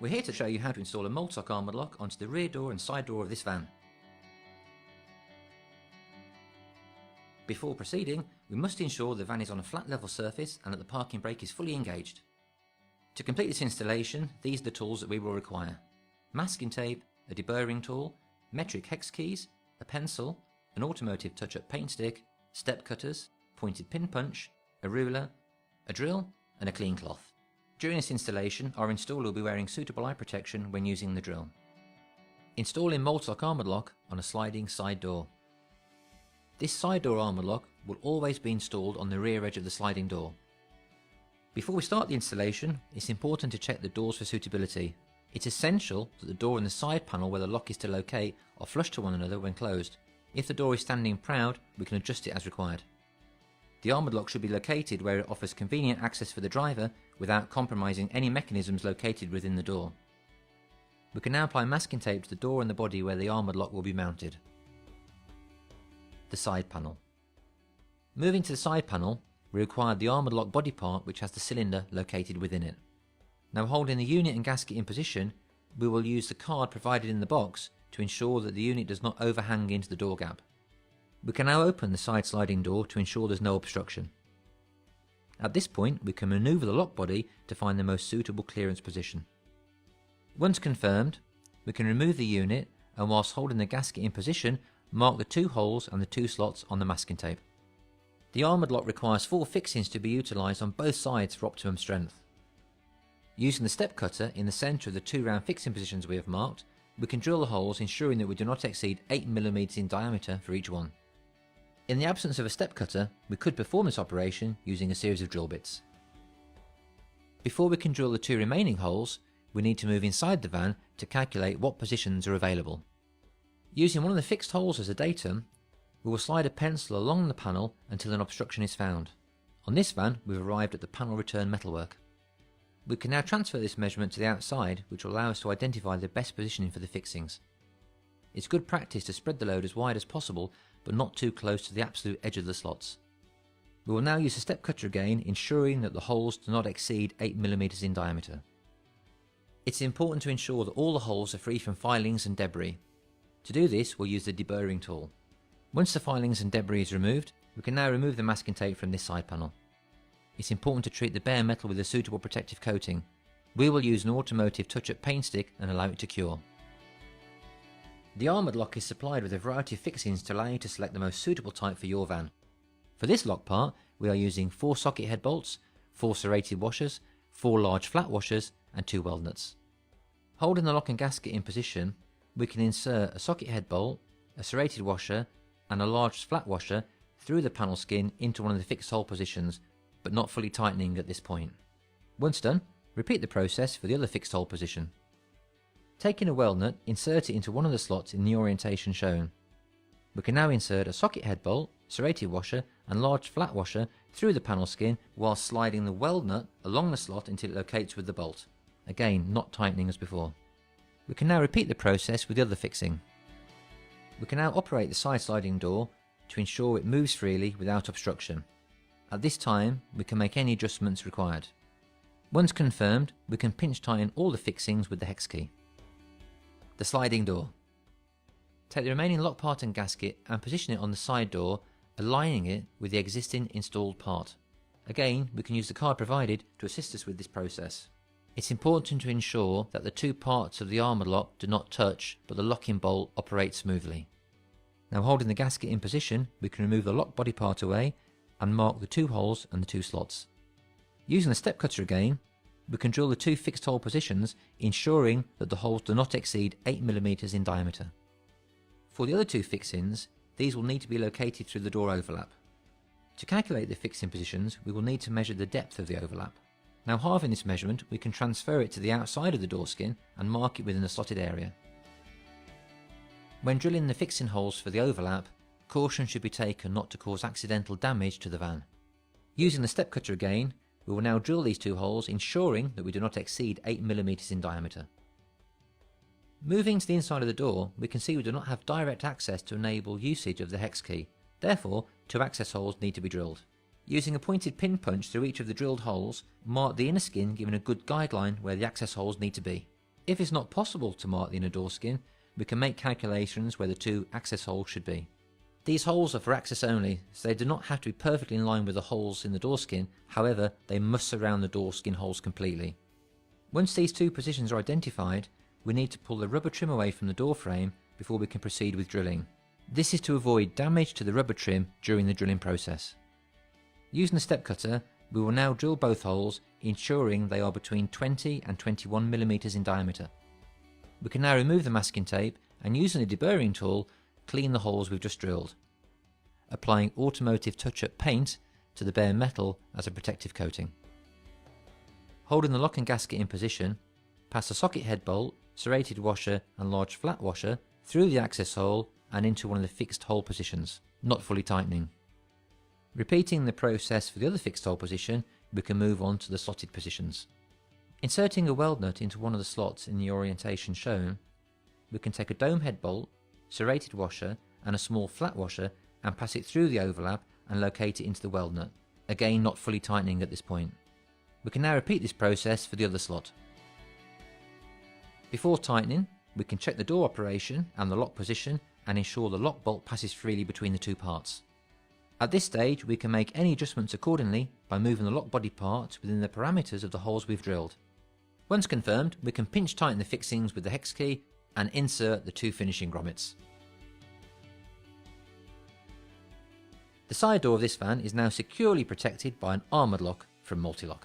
We're here to show you how to install a Armadlock Armadlock onto the rear door and side door of this van. Before proceeding, we must ensure the van is on a flat level surface and that the parking brake is fully engaged. To complete this installation, these are the tools that we will require: masking tape, a deburring tool, metric hex keys, a pencil, an automotive touch-up paint stick, step cutters, pointed pin punch, a ruler, a drill and a clean cloth. During this installation, our installer will be wearing suitable eye protection when using the drill. Installing Armadlock Armadlock on a sliding side door. This side door Armadlock will always be installed on the rear edge of the sliding door. Before we start the installation, it's important to check the doors for suitability. It's essential that the door and the side panel where the lock is to locate are flush to one another when closed. If the door is standing proud, we can adjust it as required. The Armadlock should be located where it offers convenient access for the driver without compromising any mechanisms located within the door. We can now apply masking tape to the door and the body where the Armadlock will be mounted. The side panel. Moving to the side panel, we require the Armadlock body part which has the cylinder located within it. Now, holding the unit and gasket in position, we will use the card provided in the box to ensure that the unit does not overhang into the door gap. We can now open the side sliding door to ensure there's no obstruction. At this point, we can manoeuvre the lock body to find the most suitable clearance position. Once confirmed, we can remove the unit and, whilst holding the gasket in position, mark the 2 holes and the 2 slots on the masking tape. The Armadlock requires 4 fixings to be utilised on both sides for optimum strength. Using the step cutter in the centre of the 2 round fixing positions we have marked, we can drill the holes, ensuring that we do not exceed 8mm in diameter for each one. In the absence of a step cutter, we could perform this operation using a series of drill bits. Before we can drill the 2 remaining holes, we need to move inside the van to calculate what positions are available. Using one of the fixed holes as a datum, we will slide a pencil along the panel until an obstruction is found. On this van, we've arrived at the panel return metalwork. We can now transfer this measurement to the outside, which will allow us to identify the best positioning for the fixings. It's good practice to spread the load as wide as possible, but not too close to the absolute edge of the slots. We will now use the step cutter again, ensuring that the holes do not exceed 8mm in diameter. It's important to ensure that all the holes are free from filings and debris. To do this, we'll use the deburring tool. Once the filings and debris is removed, we can now remove the masking tape from this side panel. It's important to treat the bare metal with a suitable protective coating. We will use an automotive touch-up paint stick and allow it to cure. The Armadlock is supplied with a variety of fixings to allow you to select the most suitable type for your van. For this lock part, we are using 4 socket head bolts, 4 serrated washers, 4 large flat washers and 2 weld nuts. Holding the lock and gasket in position, we can insert a socket head bolt, a serrated washer and a large flat washer through the panel skin into one of the fixed hole positions, but not fully tightening at this point. Once done, repeat the process for the other fixed hole position. Taking a weld nut, insert it into one of the slots in the orientation shown. We can now insert a socket head bolt, serrated washer and large flat washer through the panel skin while sliding the weld nut along the slot until it locates with the bolt. Again, not tightening as before. We can now repeat the process with the other fixing. We can now operate the side sliding door to ensure it moves freely without obstruction. At this time, we can make any adjustments required. Once confirmed, we can pinch tighten all the fixings with the hex key. The sliding door. Take the remaining lock part and gasket and position it on the side door, aligning it with the existing installed part. Again, we can use the card provided to assist us with this process. It's important to ensure that the 2 parts of the Armadlock do not touch, but the locking bolt operates smoothly. Now, holding the gasket in position, we can remove the lock body part away and mark the 2 holes and the 2 slots. Using the step cutter again, we can drill the 2 fixed hole positions, ensuring that the holes do not exceed 8mm in diameter. For the other 2 fixings, these will need to be located through the door overlap. To calculate the fixing positions, we will need to measure the depth of the overlap. Now, halving this measurement, we can transfer it to the outside of the door skin and mark it within the slotted area. When drilling the fixing holes for the overlap, caution should be taken not to cause accidental damage to the van. Using the step cutter again, we will now drill these 2 holes, ensuring that we do not exceed 8mm in diameter. Moving to the inside of the door, we can see we do not have direct access to enable usage of the hex key. Therefore, 2 access holes need to be drilled. Using a pointed pin punch through each of the drilled holes, mark the inner skin, giving a good guideline where the access holes need to be. If it's not possible to mark the inner door skin, we can make calculations where the two access holes should be. These holes are for access only, so they do not have to be perfectly in line with the holes in the door skin, however they must surround the door skin holes completely. Once these two positions are identified, we need to pull the rubber trim away from the door frame before we can proceed with drilling. This is to avoid damage to the rubber trim during the drilling process. Using the step cutter, we will now drill both holes, ensuring they are between 20 and 21 mm in diameter. We can now remove the masking tape and, using a deburring tool, clean the holes we've just drilled, applying automotive touch-up paint to the bare metal as a protective coating. Holding the lock and gasket in position, pass a socket head bolt, serrated washer and large flat washer through the access hole and into one of the fixed hole positions, not fully tightening. Repeating the process for the other fixed hole position, we can move on to the slotted positions. Inserting a weld nut into one of the slots in the orientation shown, we can take a dome head bolt, serrated washer and a small flat washer and pass it through the overlap and locate it into the weld nut, again not fully tightening at this point. We can now repeat this process for the other slot. Before tightening, we can check the door operation and the lock position and ensure the lock bolt passes freely between the two parts. At this stage, we can make any adjustments accordingly by moving the lock body part within the parameters of the holes we've drilled. Once confirmed, we can pinch tighten the fixings with the hex key and insert the two finishing grommets. The side door of this van is now securely protected by an Armadlock from Multilock.